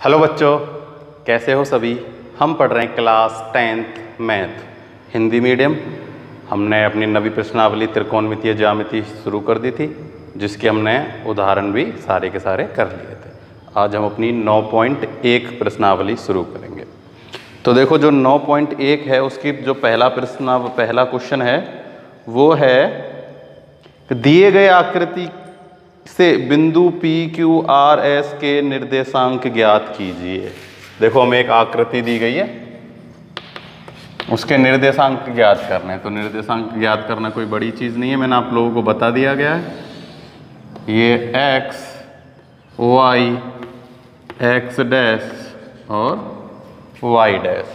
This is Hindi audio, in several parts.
हेलो बच्चों, कैसे हो सभी। हम पढ़ रहे हैं class 10th math Hindi medium. हमने अपनी नवी प्रश्नावली त्रिकोणमितीय ज्यामिति शुरू कर दी थी, जिसके हमने उदाहरण भी सारे के सारे कर लिए थे। आज हम अपनी 9.1 प्रश्नावली शुरू करेंगे। तो देखो, जो 9.1 है उसकी जो पहला क्वेश्चन है वो है, दिए गए आकृति से बिंदु P Q R S के निर्देशांक ज्ञात कीजिए। देखो, हमें एक आकृति दी गई है, उसके निर्देशांक ज्ञात करने हैं। तो निर्देशांक ज्ञात करना कोई बड़ी चीज़ नहीं है, मैंने आप लोगों को बता दिया गया है। ये x, y, x डैश और y डैश।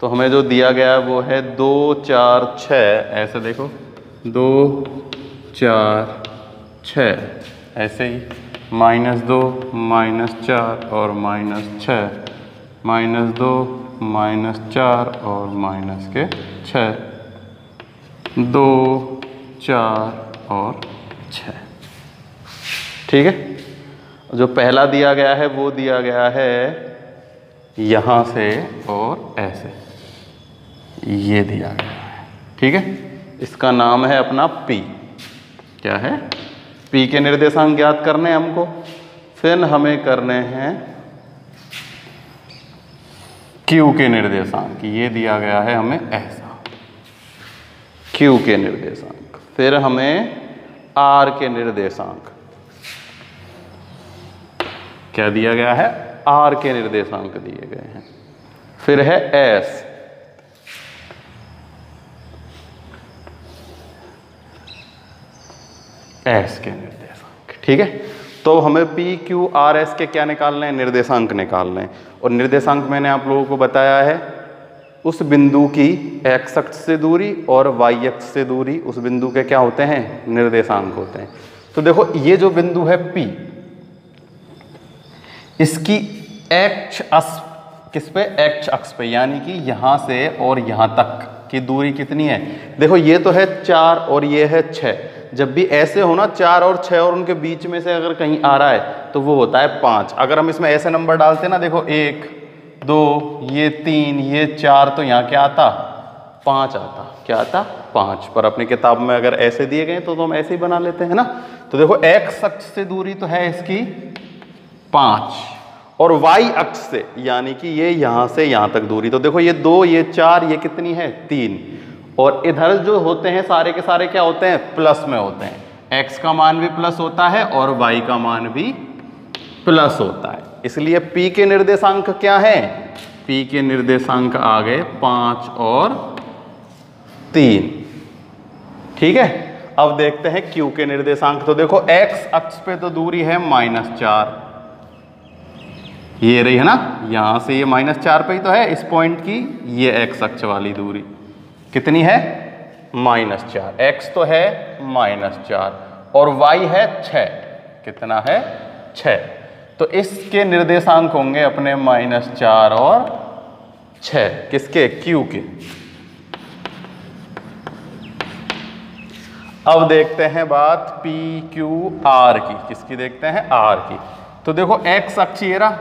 तो हमें जो दिया गया है वो है 2 4 6। ऐसे देखो, 2 4 6, ऐसे ही -2 -4 और -6, -2 -4 और -6, 2 4 और 6। ठीक है। जो पहला दिया गया है वो दिया गया है यहाँ से और ऐसे, ये दिया गया है। ठीक है, इसका नाम है अपना P। क्या है? P के निर्देशांक ज्ञात करने हैं हमको। फिर हमें करने हैं Q के निर्देशांक। ये दिया गया है हमें ऐसा, Q के निर्देशांक। फिर हमें R के निर्देशांक। क्या दिया गया है? R के निर्देशांक दिए गए हैं। फिर है S, S के निर्देशांक। ठीक है। तो हमें P Q R S के क्या निकालने हैं? निर्देशांक निकालने हैं। और निर्देशांक मैंने आप लोगों को बताया है, उस बिंदु की x अक्ष से दूरी और y अक्ष से दूरी, उस बिंदु के क्या होते हैं? निर्देशांक होते हैं। तो देखो, ये जो बिंदु है P, इसकी x अक्ष किस पे? x अक्ष पे, यानी कि यहां से और यहां तक की दूरी कितनी है? देखो, ये तो है 4 और ये है 6। जब भी ऐसे हो ना, 4 और 6 और उनके बीच में से अगर कहीं आ रहा है तो वो होता है 5। अगर हम इसमें ऐसे नंबर डालते ना, देखो 1 2 ये 3 ये 4, तो यहाँ क्या आता? 5 आता। क्या आता? 5। पर अपनी किताब में अगर ऐसे दिए गए तो हम ऐसे ही बना लेते हैं ना। तो देखो, x अक्ष से दूरी तो है इसकी 5 और y अक्ष से, यानी कि ये यहाँ से यहाँ तक दूरी, तो देखो ये 2 ये 4, ये कितनी है? 3। और इधर जो होते हैं सारे के सारे क्या होते हैं? प्लस में होते हैं। x का मान भी प्लस होता है और y का मान भी प्लस होता है। इसलिए P के निर्देशांक क्या है? P के निर्देशांक आ गए 5 और 3। ठीक है। अब देखते हैं Q के निर्देशांक। तो देखो, x अक्ष पे तो दूरी है -4, ये रही है ना, यहां से ये -4 पे ही तो है इस पॉइंट की। ये x अक्ष वाली दूरी कितनी है? -4। x तो है -4 और y है 6। कितना है? 6। तो इसके निर्देशांक होंगे अपने -4 और 6। किसके? Q के। अब देखते हैं बात P Q R की। किसकी देखते हैं? R की। तो देखो, x अक्ष ये रहा,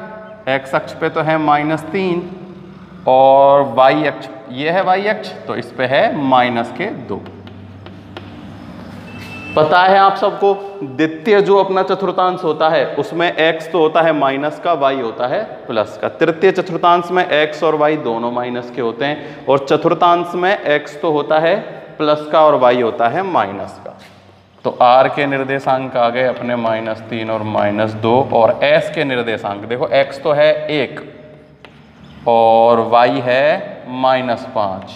x अक्ष पे तो है -3 और y अक्ष, ये है y अक्ष, तो इस पे है -2। पता है आप सबको, द्वितीय जो अपना चतुर्थांश होता है उसमें x तो होता है माइनस का, y होता है प्लस का। तृतीय चतुर्थांश में x और y दोनों माइनस के होते हैं, और चतुर्थांश में x तो होता है प्लस का और y होता है माइनस का। तो R के निर्देशांक आ गए अपने -3 और -2। और S के निर्देशांक देखो, x तो है 1 और y है -5,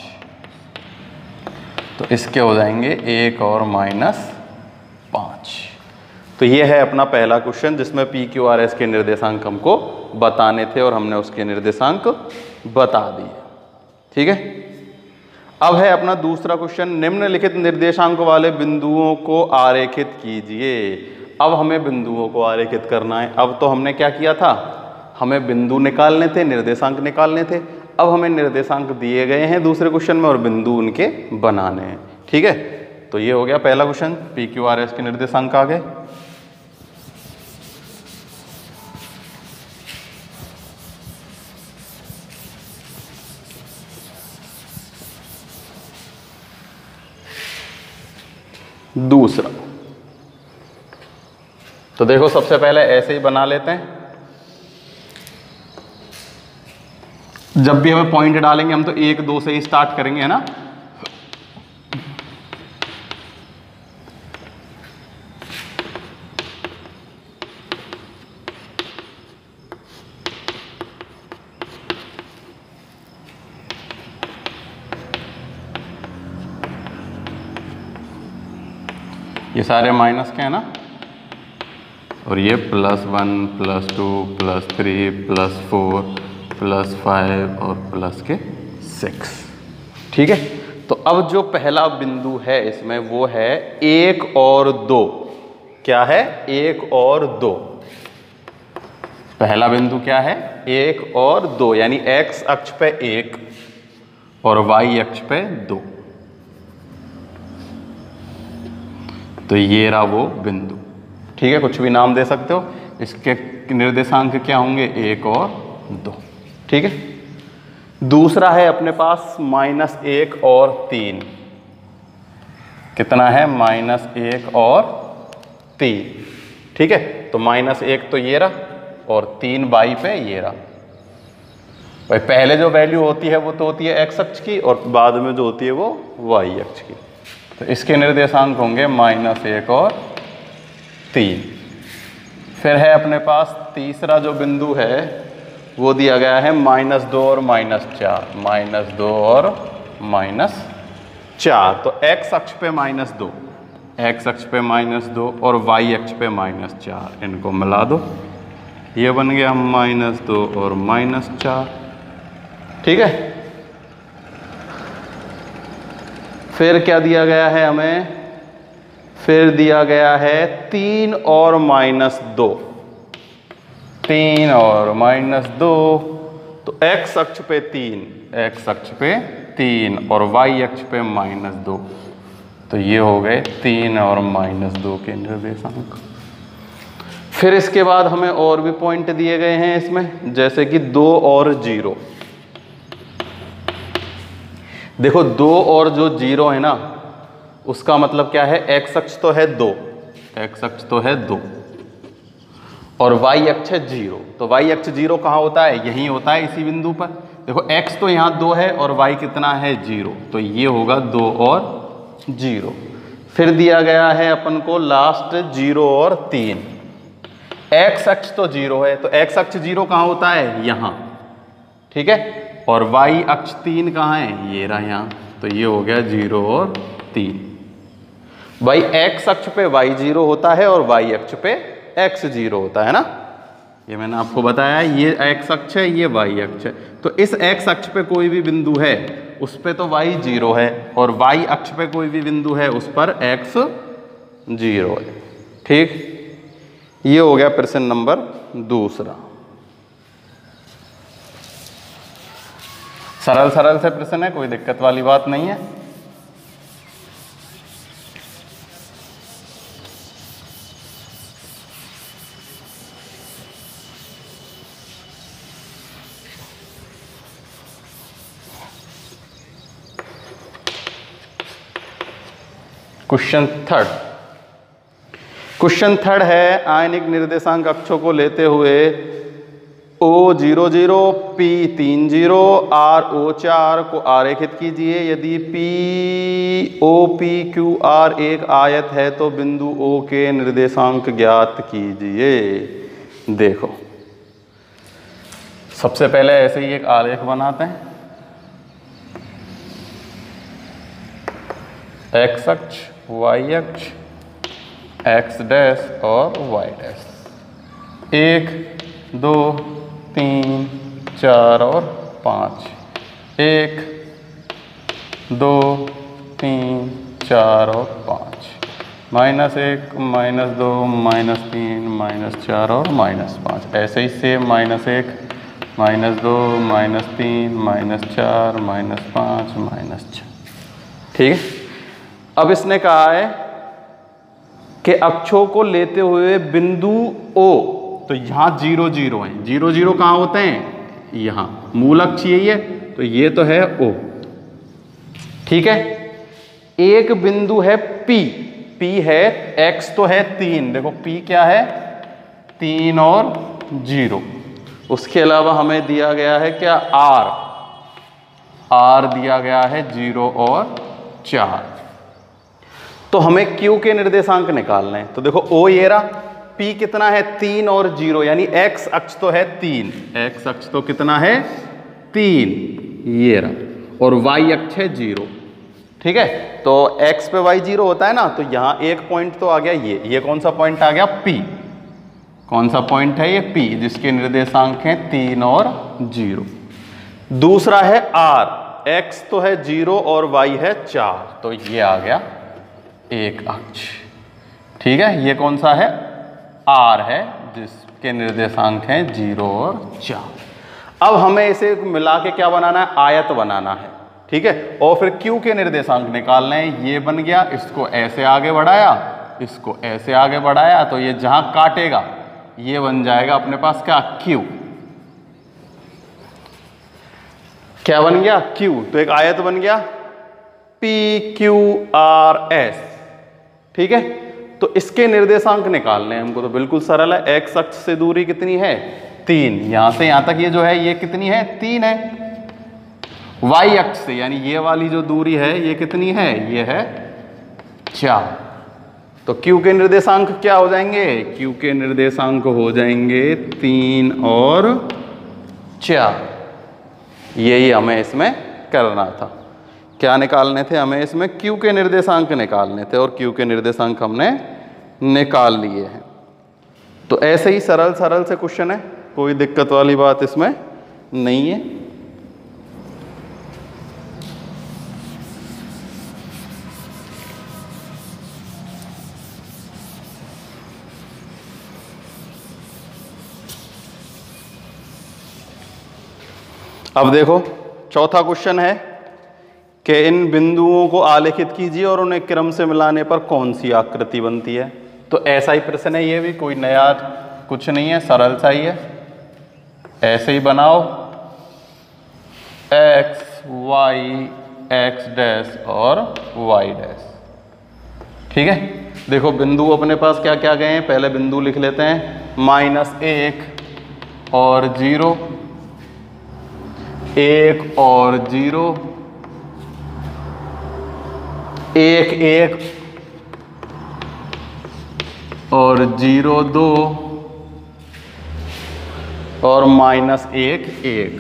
तो इसके हो जाएंगे 1 और -5। तो ये है अपना पहला क्वेश्चन, जिसमें P Q R S के निर्देशांक हमको बताने थे और हमने उसके निर्देशांक बता दिए। ठीक है। अब है अपना दूसरा क्वेश्चन, निम्नलिखित निर्देशांक वाले बिंदुओं को आरेखित कीजिए। अब हमें बिंदुओं को आरेखित करना है। अब तो हमने क्या किया था? हमें बिंदु निकालने थे, निर्देशांक निकालने थे। अब हमें निर्देशांक दिए गए हैं दूसरे क्वेश्चन में और बिंदु उनके बनाने हैं। ठीक है। तो ये हो गया पहला question, P Q R S के निर्देशांक आ गए। दूसरा। तो देखो सबसे पहले ऐसे ही बना लेते हैं। जब भी हमें पॉइंट डालेंगे हम तो 1 2 से ही स्टार्ट करेंगे, है ना। ये सारे माइनस के हैं ना, और ये +1 +2 +3 +4 +5 और प्लस के 6। ठीक है। तो अब जो पहला बिंदु है इसमें वो है 1 और 2। क्या है? 1 और 2। पहला बिंदु क्या है? 1 और 2, यानी x अक्ष पे 1 और y अक्ष पे 2। तो ये रहा वो बिंदु। ठीक है, कुछ भी नाम दे सकते हो। इसके निर्देशांक क्या होंगे? 1 और 2। ठीक है। दूसरा है अपने पास -1 और 3। कितना है? -1 और 3। ठीक है। तो -1 तो ये रहा और 3 y पे ये रहा। भाई पहले जो वैल्यू होती है वो तो होती है x अक्ष की, और बाद में जो होती है वो y अक्ष की। तो इसके निर्देशांक होंगे -1 और 3। फिर है अपने पास तीसरा जो बिंदु है वो दिया गया है -2 और -4। -2 और -4। तो x अक्ष पे -2, x अक्ष पे -2 और y अक्ष पे -4। इनको मिला दो, ये बन गया -2 और -4। ठीक है। फिर क्या दिया गया है हमें? फिर दिया गया है 3 और -2। 3 और -2। तो x अक्ष पे 3, x अक्ष पे 3 और y अक्ष पे -2। तो ये हो गए 3 और -2 के निर्देशांक। फिर इसके बाद हमें और भी पॉइंट दिए गए हैं इसमें, जैसे कि 2 और 0। देखो 2 और जो 0 है ना, उसका मतलब क्या है? x अक्ष तो है 2, x अक्ष तो है 2 और y अक्ष है 0। तो y अक्ष 0 कहाँ होता है? यहीं होता है, इसी बिंदु पर। देखो x तो यहाँ 2 है और y कितना है? 0। तो ये होगा 2 और 0। फिर दिया गया है अपन को लास्ट 0 और 3। x अक्ष तो 0 है, तो x अक्ष 0 कहाँ होता है? यहाँ। ठीक है। और y अक्ष 3 कहाँ है? ये रहा यहाँ। तो ये हो गया 0 और 3। भाई x अक्ष पे y 0 होता है और y अक्ष पे x 0 होता है ना। ये मैंने आपको बताया, ये x अक्ष है, ये y अक्ष है। तो इस x अक्ष पे कोई भी बिंदु है उस पे तो y 0 है, और y अक्ष पे कोई भी बिंदु है उस पर x 0 है। ठीक। ये हो गया प्रश्न नंबर दूसरा। सरल सरल से प्रश्न है, कोई दिक्कत वाली बात नहीं है। Question third. क्वेश्चन थर्ड है आयनिक निर्देशांक अक्षों को लेते हुए O00, P30, RO4 को आरेखित कीजिए। यदि POPQR एक आयत है तो बिंदु O के निर्देशांक ज्ञात कीजिए। देखो सबसे पहले ऐसे ही एक आलेख बनाते हैं। x अक्ष, y अक्ष, x डैश और y डैश। 1 2 3 4 और 5। 1 2 3 4 और 5। -1 -2 -3 -4 और -5। ऐसे ही सेम -1 -2 -3 -4 -5 -6। ठीक है। अब इसने कहा है कि अक्षों को लेते हुए बिंदु O, तो यहाँ 0 0 है। 0 0 कहाँ होते हैं? यहाँ। मूल अक्ष यही है, तो ये तो है O। ठीक है। एक बिंदु है P, P है, x तो है 3, देखो P क्या है 3 और 0। उसके अलावा हमें दिया गया है क्या R दिया गया है 0 और 4। तो हमें Q के निर्देशांक निकालने हैं। तो देखो O ये रहा, P कितना है 3 और 0, यानी x अक्ष तो है 3, x अक्ष तो कितना है 3 ये रहा, और y अक्ष है 0। ठीक है, तो x पे y 0 होता है ना, तो यहां एक पॉइंट तो आ गया, ये कौन सा पॉइंट आ गया P। कौन सा पॉइंट है ये P, जिसके निर्देशांक हैं 3 और 0। दूसरा है R, x तो है 0 और y है 4, तो ये आ गया एक अक्ष। ठीक है, ये कौन सा है R है, जिसके निर्देशांक हैं 0 और 4। अब हमें इसे मिला के क्या बनाना है, आयत बनाना है। ठीक है, और फिर Q के निर्देशांक निकालने हैं। ये बन गया, इसको ऐसे आगे बढ़ाया, इसको ऐसे आगे बढ़ाया, तो ये जहां काटेगा ये बन जाएगा अपने पास क्या Q। क्या बन गया Q, तो एक आयत बन गया PQRS। ठीक है, तो इसके निर्देशांक निकालने हैं हमको, तो बिल्कुल सरल है। x अक्ष से दूरी कितनी है 3, यहां से यहां तक ये जो है ये कितनी है 3 है। y अक्ष से यानी ये वाली जो दूरी है ये कितनी है, ये है 4। तो Q के निर्देशांक क्या हो जाएंगे, Q के निर्देशांक हो जाएंगे 3 और 4। यही हमें इसमें करना था। क्या निकालने थे हमें इसमें, Q के निर्देशांक निकालने थे, और Q के निर्देशांक हमने निकाल लिए हैं। तो ऐसे ही सरल सरल से क्वेश्चन है, कोई दिक्कत वाली बात इसमें नहीं है। अब देखो चौथा क्वेश्चन है कि इन बिंदुओं को आलेखित कीजिए और उन्हें क्रम से मिलाने पर कौन सी आकृति बनती है। तो ऐसा ही प्रश्न है, ये भी कोई नया कुछ नहीं है, सरल सा ही है। ऐसे ही बनाओ x y x डैश और y डैश। ठीक है, देखो बिंदु अपने पास क्या क्या गए हैं, पहले बिंदु लिख लेते हैं, -1 और 0, 1 और 0, 1 1 और 0 2 और -1 1।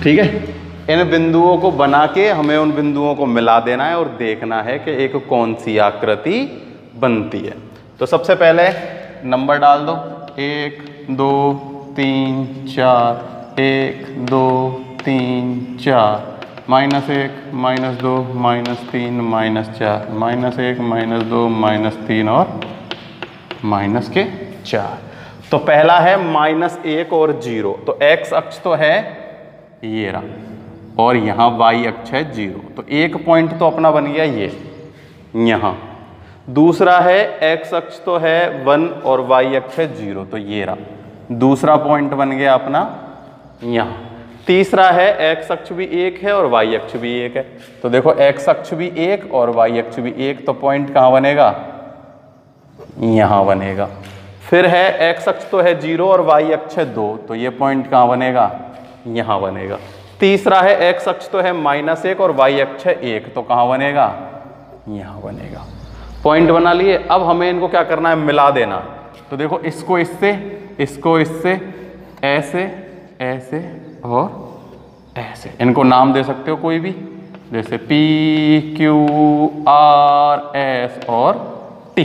ठीक है, इन बिंदुओं को बना के हमें उन बिंदुओं को मिला देना है और देखना है कि एक कौन सी आकृति बनती है। तो सबसे पहले नंबर डाल दो, 1 2 3 4, 1 2 3 4, -1 -2 -3 -4, -1 -2 -3 और -4। तो पहला है -1 और 0, तो x अक्ष तो है ये रहा और यहाँ y अक्ष है 0, तो एक पॉइंट तो अपना बन गया ये यहाँ। दूसरा है x अक्ष तो है 1 और y अक्ष है 0, तो ये रहा दूसरा पॉइंट बन गया अपना यहाँ। तीसरा है x अक्ष भी 1 है और y अक्ष भी 1 है, तो देखो x अक्ष भी 1 और y अक्ष भी 1, तो पॉइंट कहाँ बनेगा, यहाँ बनेगा। फिर है x अक्ष तो है 0 और y अक्ष है 2, तो ये पॉइंट कहाँ बनेगा, यहाँ बनेगा। तीसरा है x अक्ष तो है -1 और y अक्ष है 1, तो कहाँ बनेगा, यहाँ बनेगा। पॉइंट बना लिए। अब हमें इनको क्या करना है, मिला देना। तो देखो इसको इससे, इसको इससे, ऐसे ऐसे और ऐसे, इनको नाम दे सकते हो कोई भी, जैसे P Q R S और T।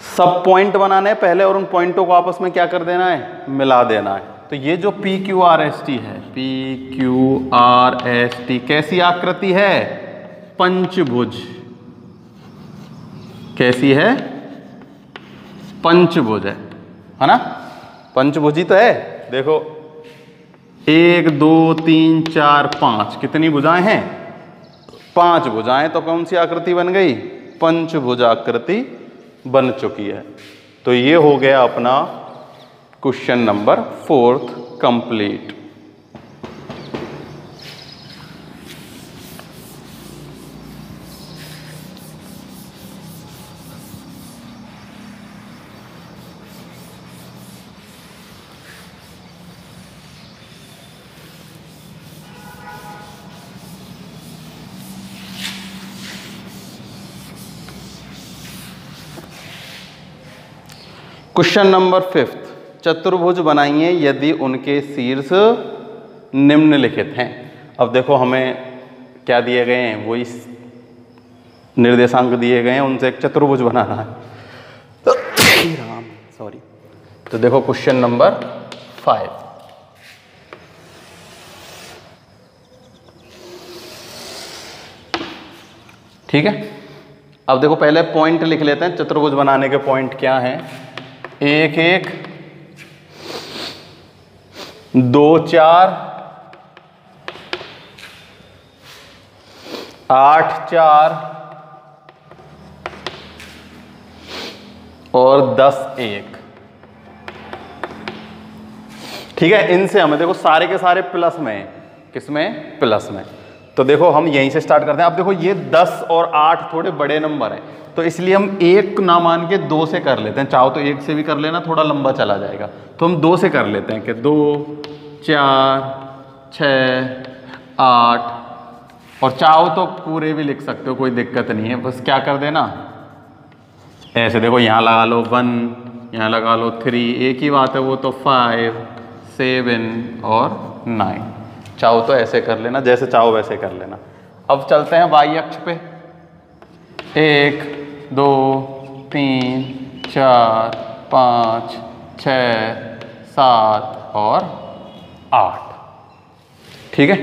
सब पॉइंट बनाने हैं पहले और उन पॉइंटों को आपस में क्या कर देना है, मिला देना है। तो ये जो P Q R S T है, P Q R S T कैसी आकृति है, पंचभुज। कैसी है, पंचभुज है ना, पंचभुजी तो है। देखो 1 2 3 4 5, कितनी भुजाएं हैं, 5 भुजाएं, तो कौन सी आकृति बन गई, पंचभुज आकृति बन चुकी है। तो ये हो गया अपना question number 4 complete. Question number 5, चतुर्भुज बनाइए यदि उनके शीर्ष निम्नलिखित हैं। अब देखो हमें क्या दिए गए हैं, वही निर्देशांक दिए गए हैं, उनसे एक चतुर्भुज बनाना है। राम सॉरी। तो देखो क्वेश्चन नंबर 5, ठीक है। अब देखो पहले पॉइंट लिख लेते हैं, चतुर्भुज बनाने के पॉइंट क्या हैं। 1 1 2 4 8 4 और 10 1, ठीक है। इनसे हमें देखो सारे के सारे प्लस में हैं, किसमें, प्लस में। तो देखो हम यहीं से स्टार्ट करते हैं। अब देखो ये 10 और 8 थोड़े बड़े नंबर हैं, तो इसलिए हम 1 ना मान के 2 से कर लेते हैं। चाहो तो 1 से भी कर लेना, थोड़ा लंबा चला जाएगा, तो हम 2 से कर लेते हैं कि 2 4 6 8, और चाहो तो पूरे भी लिख सकते हो, कोई दिक्कत नहीं है। बस क्या कर देना, ऐसे देखो यहाँ लगा लो 1, यहाँ लगा लो 3, एक ही बात है वो तो 5 7 और 9। चाहो तो ऐसे कर लेना, जैसे चाहो वैसे कर लेना। अब चलते हैं वाई अक्ष पे। 1 2 3 4 5 6 7 और 8, ठीक है।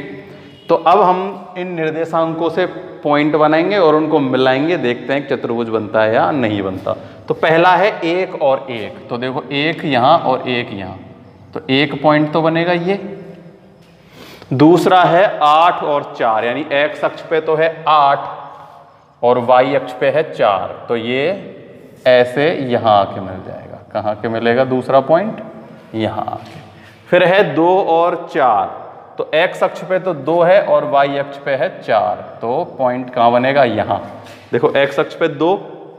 तो अब हम इन निर्देशांकों से पॉइंट बनाएंगे और उनको मिलाएंगे, देखते हैं चतुर्भुज बनता है या नहीं बनता। तो पहला है 1 और 1, तो देखो 1 यहाँ और 1 यहाँ, तो 1 पॉइंट तो बनेगा ये। दूसरा है 8 और 4, यानी x अक्ष पे तो है 8 और y अक्ष पे है 4, तो ये ऐसे यहाँ आके मिल जाएगा। कहाँ के मिलेगा दूसरा पॉइंट, यहाँ आके। फिर है 2 और 4, तो x अक्ष पे तो 2 है और y अक्ष पे है 4, तो पॉइंट कहाँ बनेगा, यहाँ। देखो x अक्ष पे 2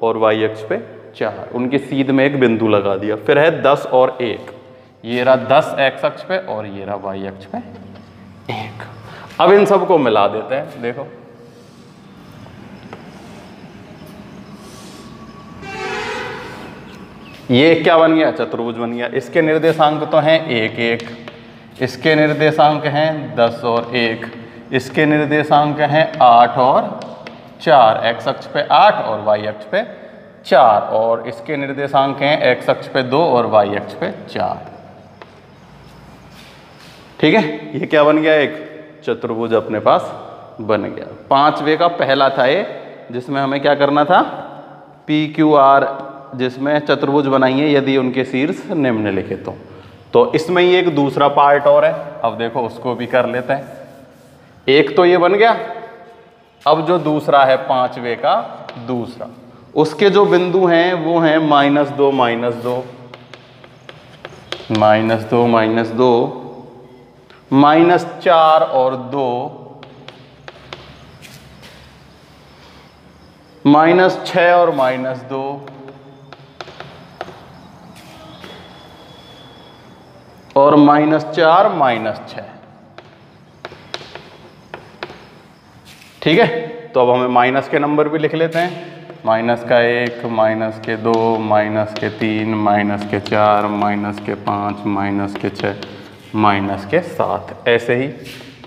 और y अक्ष पे 4, उनकी सीध में एक बिंदु लगा दिया। फिर है 10 और 1, ये रहा 10 x अक्ष पे और ये रहा y अक्ष पे 1। अब इन सबको मिला देते हैं। देखो ये क्या बन गया, चतुर्भुज बन गया। इसके निर्देशांक तो हैं 1 1, इसके निर्देशांक हैं 10 और 1, इसके निर्देशांक हैं 8 और 4, x अक्ष पे 8 और y अक्ष पे 4, और इसके निर्देशांक हैं x अक्ष पे 2 और y अक्ष पे 4, ठीक है। ये क्या बन गया, एक चतुर्भुज अपने पास बन गया। 5वें का पहला था ये, जिसमें हमें क्या करना था, PQR, जिसमें चतुर्भुज बनाइए यदि उनके शीर्ष निम्नलिखित हो। तो इसमें ही एक दूसरा पार्ट और है, अब देखो उसको भी कर लेते हैं। एक तो ये बन गया, अब जो दूसरा है 5वें का दूसरा, उसके जो बिंदु हैं वो हैं -2 -2 -2 -2, -4 और 2, -6 और -2, और -4 -6, ठीक है। तो अब हमें माइनस के नंबर भी लिख लेते हैं। -1, -2, -3, -4, -5, -6, -7, ऐसे ही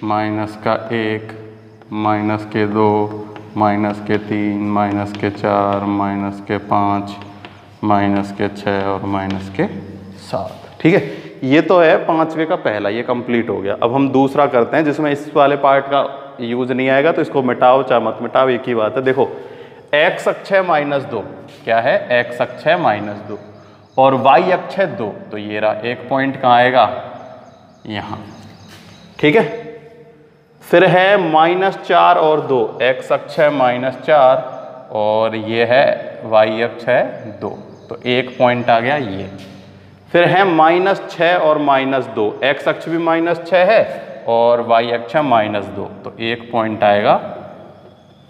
-1, -2, -3, -4, -6 और -7, ठीक है। ये तो है 5वें का पहला, ये कंप्लीट हो गया। अब हम दूसरा करते हैं, जिसमें इस वाले पार्ट का यूज नहीं आएगा, तो इसको मिटाओ चाहे मत मिटाओ, एक ही बात है। देखो x अक्ष है -2, क्या है, x अक्ष है -2 और y अक्ष है 2, तो ये रहा एक पॉइंट कहाँ आएगा, यहाँ, ठीक है। फिर है -4 और 2, x अक्ष है -4 और ये है y अक्ष है 2, तो एक पॉइंट आ गया ये। फिर है -6 और -2, x अक्ष भी -6 है और y अक्ष है -2, तो एक पॉइंट आएगा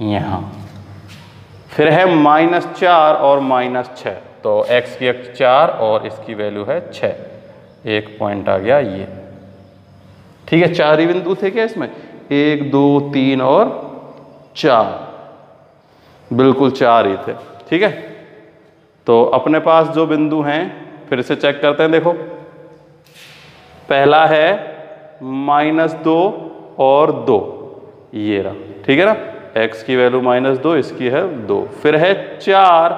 यहाँ। फिर है -4 और -6, तो x की अक्ष 4 और इसकी वैल्यू है 6, एक पॉइंट आ गया ये, ठीक है। 4 ही बिंदु थे क्या इसमें, 1 2 3 और 4, बिल्कुल 4 ही थे, ठीक है। तो अपने पास जो बिंदु हैं फिर से चेक करते हैं। देखो पहला है -2 और 2, ये रहा, ठीक है ना। x की वैल्यू -2, इसकी है 2। फिर है 4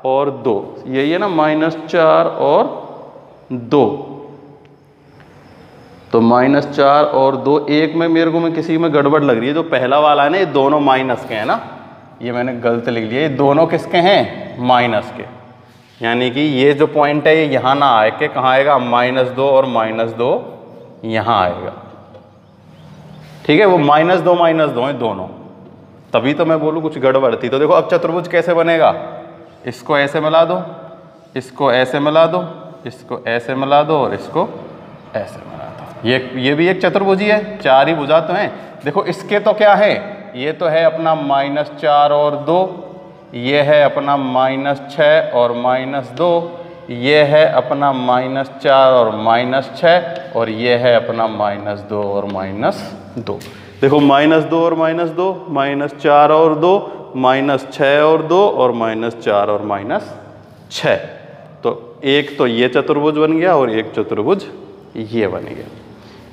और 2, यही है ना, -4 और 2। तो -4 और 2, एक में मेरे को किसी में गड़बड़ लग रही है। जो पहला वाला है ना, ये दोनों माइनस के हैं ना, ये मैंने गलत लिख लिया। ये दोनों किसके हैं? माइनस के। यानी कि ये जो पॉइंट है ये यहाँ ना आए के कहाँ आएगा? -2 और -2 यहाँ आएगा, ठीक है। वो -2 है दोनों, तभी तो मैं बोलूँ कुछ गड़बड़ थी। तो देखो अब चतुर्भुज कैसे बनेगा? इसको ऐसे मिला दो, इसको ऐसे मिला दो, इसको ऐसे मिला दो और इसको ऐसे मिला दो। ये भी एक चतुर्भुज ही है, 4 ही भुजा तो हैं। देखो इसके तो क्या है, ये तो है अपना -4 और 2, ये है अपना -6 और -2, ये है अपना -4 और -6, और ये है अपना -2 और -2। देखो -2 और -2, -4 और 2, -6 और 2 और -4 और -6। तो एक तो ये चतुर्भुज बन गया और एक चतुर्भुज ये बन गया।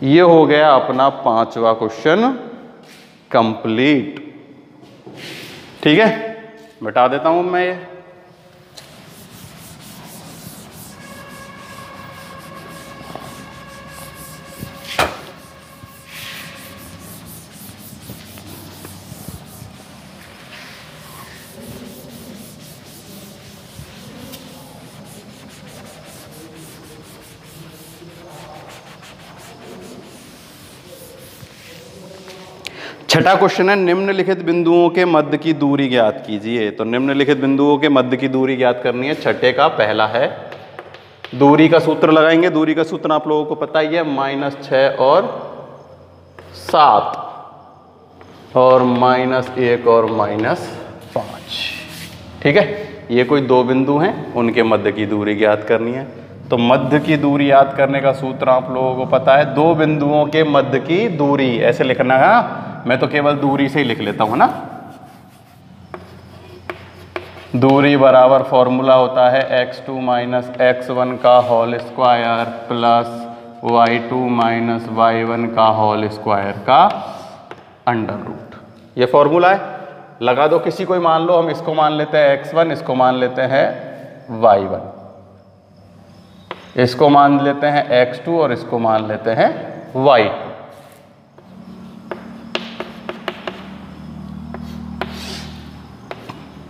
ये हो गया अपना 5वां क्वेश्चन कंप्लीट, ठीक है। मिटा देता हूं मैं ये। छठा क्वेश्चन है, निम्नलिखित बिंदुओं के मध्य की दूरी ज्ञात कीजिए। तो निम्नलिखित बिंदुओं के मध्य की दूरी ज्ञात करनी है। छठे का पहला है, दूरी का सूत्र लगाएंगे। दूरी का सूत्र आप लोगों को पता ही है, -6 और 7 और -1 और -5, ठीक है। ये कोई दो बिंदु हैं, उनके मध्य की दूरी ज्ञात करनी है। तो मध्य की दूरी याद करने का सूत्र आप लोगों को पता है, दो बिंदुओं के मध्य की दूरी ऐसे लिखना है। मैं तो केवल दूरी से ही लिख लेता हूं ना। दूरी बराबर फॉर्मूला होता है x2 माइनस x1 का whole square plus y2 minus y1 का होल स्क्वायर का अंडर रूट। ये फॉर्मूला है, लगा दो किसी को मान लो। हम इसको मान लेते हैं x1, इसको मान लेते हैं y1, इसको मान लेते हैं x2 और इसको मान लेते हैं y2।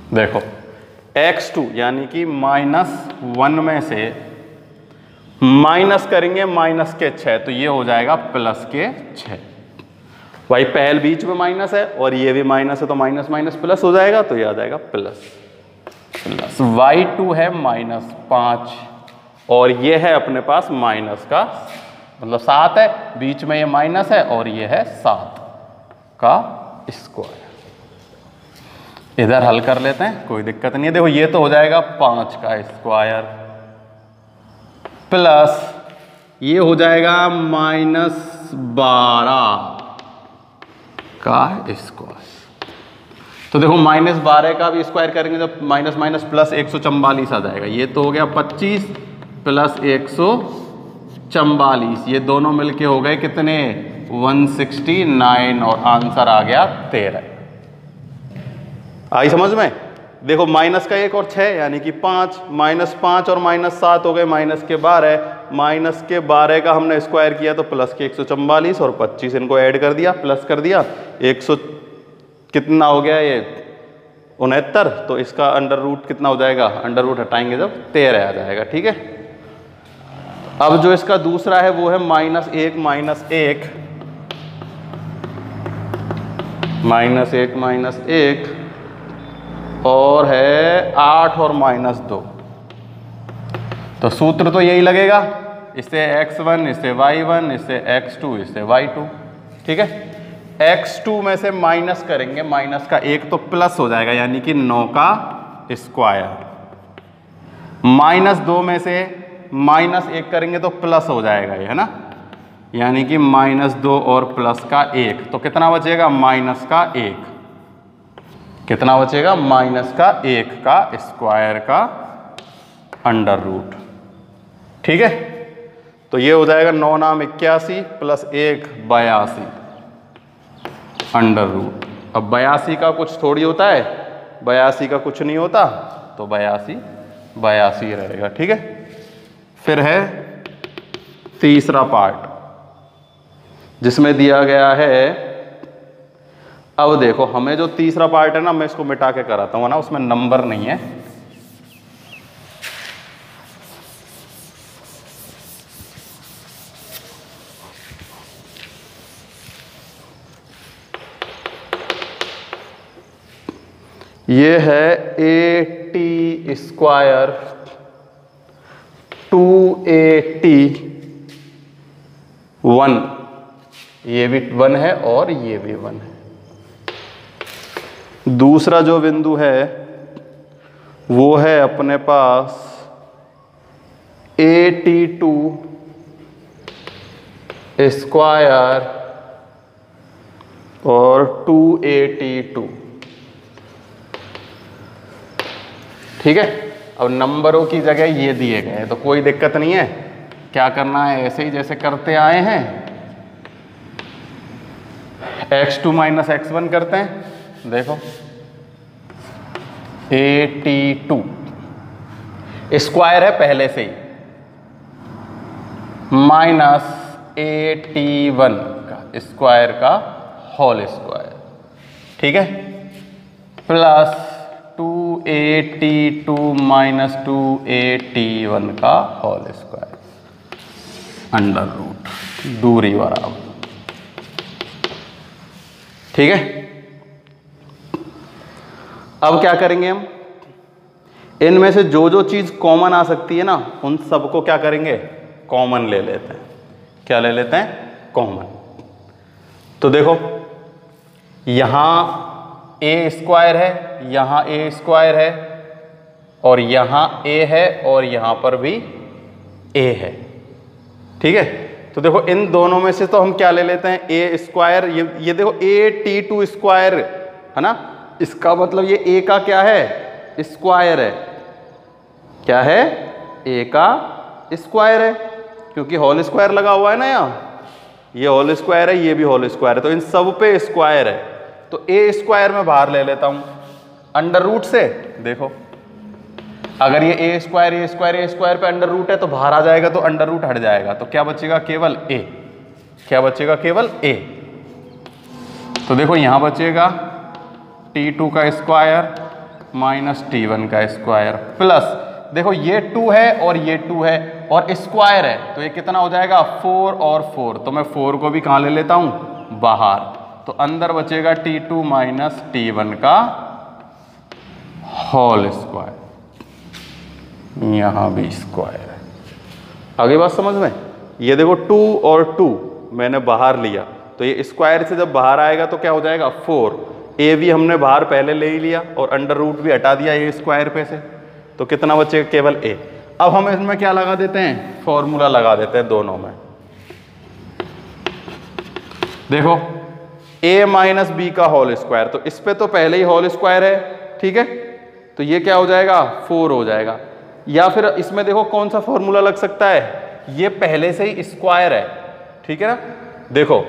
देखो x2 यानी कि -1 में से माइनस करेंगे -6, तो ये हो जाएगा +6। भाई पहल बीच में माइनस है और ये भी माइनस है, तो माइनस माइनस प्लस हो जाएगा, तो ये आ जाएगा प्लस। y2 है -5 और ये है अपने पास माइनस का मतलब 7 है, बीच में ये माइनस है और ये है 7 का स्क्वायर। इधर हल कर लेते हैं, कोई दिक्कत नहीं है। देखो ये तो हो जाएगा 5 का स्क्वायर प्लस ये हो जाएगा -12 का स्क्वायर। तो देखो -12 का भी स्क्वायर करेंगे जब माइनस माइनस प्लस 144 आ जाएगा। ये तो हो गया 25 प्लस 144, ये दोनों मिलके हो गए कितने 169 और आंसर आ गया 13। आई समझ में? देखो माइनस का 1 और 6 यानी कि 5, -5 और -7 हो गए माइनस के 12, माइनस के 12 का हमने स्क्वायर किया तो प्लस के 144 और 25 इनको ऐड कर दिया, प्लस कर दिया 100 कितना हो गया ये 69। तो इसका अंडर रूट कितना हो जाएगा, अंडर रूट हटाएंगे जब 13 आ जाएगा, ठीक है। अब जो इसका दूसरा है वो है -1 -1 और है 8 और -2। तो सूत्र तो यही लगेगा, इससे x1, इससे y1, इससे x2, इससे y2, ठीक है। x2 में से माइनस करेंगे, माइनस का 1 तो प्लस हो जाएगा यानी कि 9 का स्क्वायर, -2 में से -1 करेंगे तो प्लस हो जाएगा ये, है ना, यानी कि -2 और प्लस का 1 तो कितना बचेगा -1। कितना बचेगा -1 का स्क्वायर का अंडर रूट। ठीक है, तो ये हो जाएगा 9 नाम 81 प्लस 1 82 अंडर रूट। अब 82 का कुछ थोड़ी होता है, 82 का कुछ नहीं होता, तो 82 रहेगा। ठीक है, फिर है तीसरा पार्ट जिसमें दिया गया है, अब देखो हमें जो तीसरा पार्ट है ना, मैं इसको मिटा के कराता हूँ ना, उसमें नंबर नहीं है। ये है 80 स्क्वायर 281, ये भी 1 है और ये भी 1 है। दूसरा जो बिंदु है वो है अपने पास 82 स्क्वायर और 282। ठीक है, अब नंबरों की जगह ये दिए गए हैं तो कोई दिक्कत नहीं है। क्या करना है, ऐसे ही जैसे करते आए हैं, x2 माइनस x1 करते हैं। देखो 82 स्क्वायर है पहले से ही, माइनस 81 का स्क्वायर का होल स्क्वायर। ठीक है, प्लस 282 माइनस 281 का होल स्क्वायर अंडर रूट, दूरी बराबर। ठीक है, अब क्या करेंगे हम, इनमें से जो जो चीज कॉमन आ सकती है ना, उन सबको क्या करेंगे, कॉमन ले लेते हैं। क्या ले लेते हैं, कॉमन। तो देखो यहां a स्क्वायर है, यहां a स्क्वायर है, और यहां a है, और यहां पर भी a है। ठीक है, तो देखो इन दोनों में से तो हम क्या ले लेते हैं, a स्क्वायर। ये देखो a t2 स्क्वायर है ना, इसका मतलब ये a का क्या है, स्क्वायर है। क्या है, a का स्क्वायर है, क्योंकि होल स्क्वायर लगा हुआ है ना, यहाँ ये होल स्क्वायर है, ये भी होल स्क्वायर है, तो इन सब पे स्क्वायर है। तो a स्क्वायर में बाहर ले लेता हूं अंडर रूट से। देखो अगर ये a स्क्वायर पे अंडर रूट है तो बाहर आ जाएगा, तो अंडर रूट हट जाएगा, तो क्या बचेगा, केवल a। क्या बचेगा, केवल a। तो देखो यहां बचेगा t2 का स्क्वायर माइनस t1 का स्क्वायर, प्लस देखो ये 2 है और ये 2 है और स्क्वायर है, तो ये कितना हो जाएगा, 4 और 4। तो मैं 4 को भी कहां ले लेता हूं, बाहर। तो अंदर बचेगा t2 माइनस t1 का होल स्क्वायर, यहां भी स्क्वायर है। आगे बात समझ में, ये देखो 2 और 2 मैंने बाहर लिया, तो ये स्क्वायर से जब बाहर आएगा तो क्या हो जाएगा, 4। a भी हमने बाहर पहले ले ही लिया और अंडर रूट भी हटा दिया a स्क्वायर पे से, तो कितना बचेगा, केवल a। अब हम इसमें क्या लगा देते हैं, फॉर्मूला लगा देते हैं दोनों में। देखो a माइनस बी का होल स्क्वायर, तो इस पे तो पहले ही होल स्क्वायर है। ठीक है, तो ये क्या हो जाएगा, 4 हो जाएगा। या फिर इसमें देखो कौन सा फॉर्मूला लग सकता है, ये पहले से ही स्क्वायर है। ठीक है ना, देखो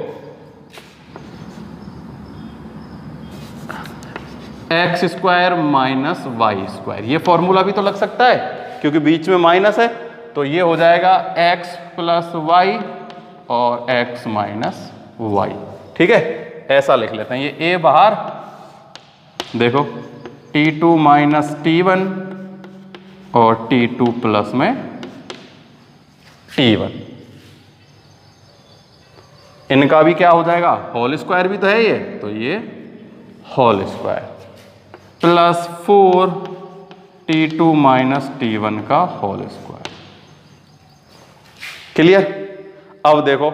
x square minus y square, ये फॉर्मूला भी तो लग सकता है क्योंकि बीच में माइनस है, तो ये हो जाएगा x प्लस वाई और x माइनस वाई। ठीक है, ऐसा लिख लेते हैं, ये a बाहर। देखो t2 माइनस t1 और t2 प्लस में t1, इनका भी क्या हो जाएगा, होल स्क्वायर भी तो है ये, तो ये whole square plus 4 t2 minus t1 का होल स्क्वायर। क्लियर। अब देखो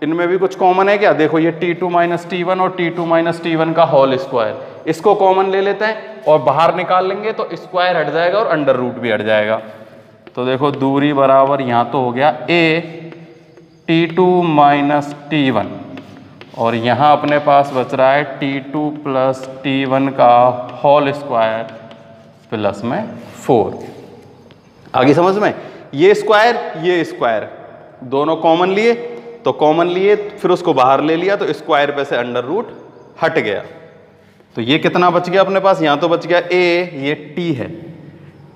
इनमें भी कुछ कॉमन है क्या, देखो ये t2 माइनस t1 और t2 माइनस t1 का होल स्क्वायर, इसको कॉमन ले लेते हैं और बाहर निकाल लेंगे तो स्क्वायर हट जाएगा और अंडर रूट भी हट जाएगा। तो देखो दूरी बराबर यहां तो हो गया a t2 माइनस t1, और यहाँ अपने पास बच रहा है t2 प्लस t1 का होल स्क्वायर प्लस में 4। आगे समझ में, ये स्क्वायर दोनों कॉमन लिए, तो कॉमन लिए फिर उसको बाहर ले लिया, तो स्क्वायर पे से अंडर रूट हट गया। तो ये कितना बच गया अपने पास, यहां तो बच गया a, ये t है,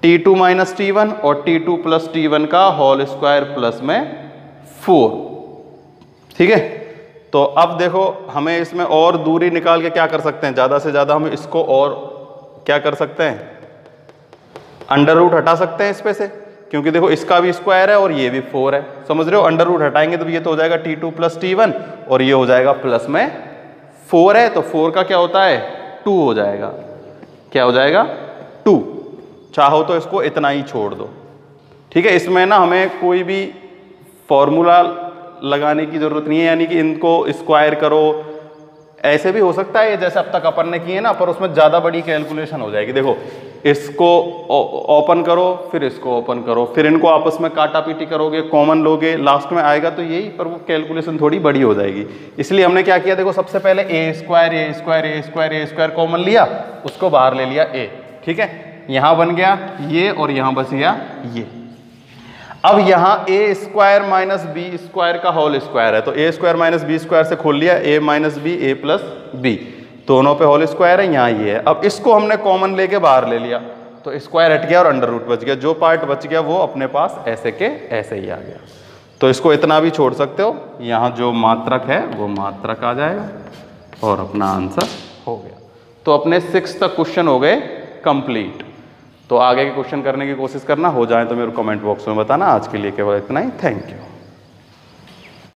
t2 माइनस t1 और t2 प्लस t1 का होल स्क्वायर प्लस में 4। ठीक है, तो अब देखो हमें इसमें और दूरी निकाल के क्या कर सकते हैं, ज़्यादा से ज़्यादा हम इसको और क्या कर सकते हैं, अंडर रूट हटा सकते हैं इस पे से, क्योंकि देखो इसका भी स्क्वायर है और ये भी 4 है, समझ रहे हो। अंडर रूट हटाएंगे तो ये तो हो जाएगा t2 प्लस t1 और ये हो जाएगा प्लस में 4 है, तो 4 का क्या होता है 2 हो जाएगा, क्या हो जाएगा 2। चाहो तो इसको इतना ही छोड़ दो। ठीक है, इसमें ना हमें कोई भी फॉर्मूला लगाने की जरूरत नहीं है, यानी कि इनको स्क्वायर करो, ऐसे भी हो सकता है जैसे अब तक अपन ने किए ना, पर उसमें ज़्यादा बड़ी कैलकुलेशन हो जाएगी। देखो इसको ओपन करो, फिर इसको ओपन करो, फिर इनको आपस में काटा पीटी करोगे, कॉमन लोगे, लास्ट में आएगा तो यही, पर वो कैलकुलेशन थोड़ी बड़ी हो जाएगी। इसलिए हमने क्या किया, देखो सबसे पहले ए स्क्वायर कॉमन लिया, उसको बाहर ले लिया a। ठीक है, यहाँ बन गया ये और यहाँ बच गया ये। अब यहाँ a square minus B square का होल स्क्वायर है, तो a square minus B square से खोल लिया, a minus B a plus B, दोनों पे होल स्क्वायर है, यहाँ ये है। अब इसको हमने कॉमन लेके बाहर ले लिया, तो स्क्वायर हट गया और अंडर रूट बच गया, जो पार्ट बच गया वो अपने पास ऐसे के ऐसे ही आ गया। तो इसको इतना भी छोड़ सकते हो, यहाँ जो मात्रक है वो मात्रक आ जाएगा और अपना आंसर हो गया। तो अपने 6 तक क्वेश्चन हो गए कंप्लीट। तो आगे के क्वेश्चन करने की कोशिश करना, हो जाए तो मेरे कमेंट बॉक्स में बताना। आज के लिए केवल इतना ही, थैंक यू।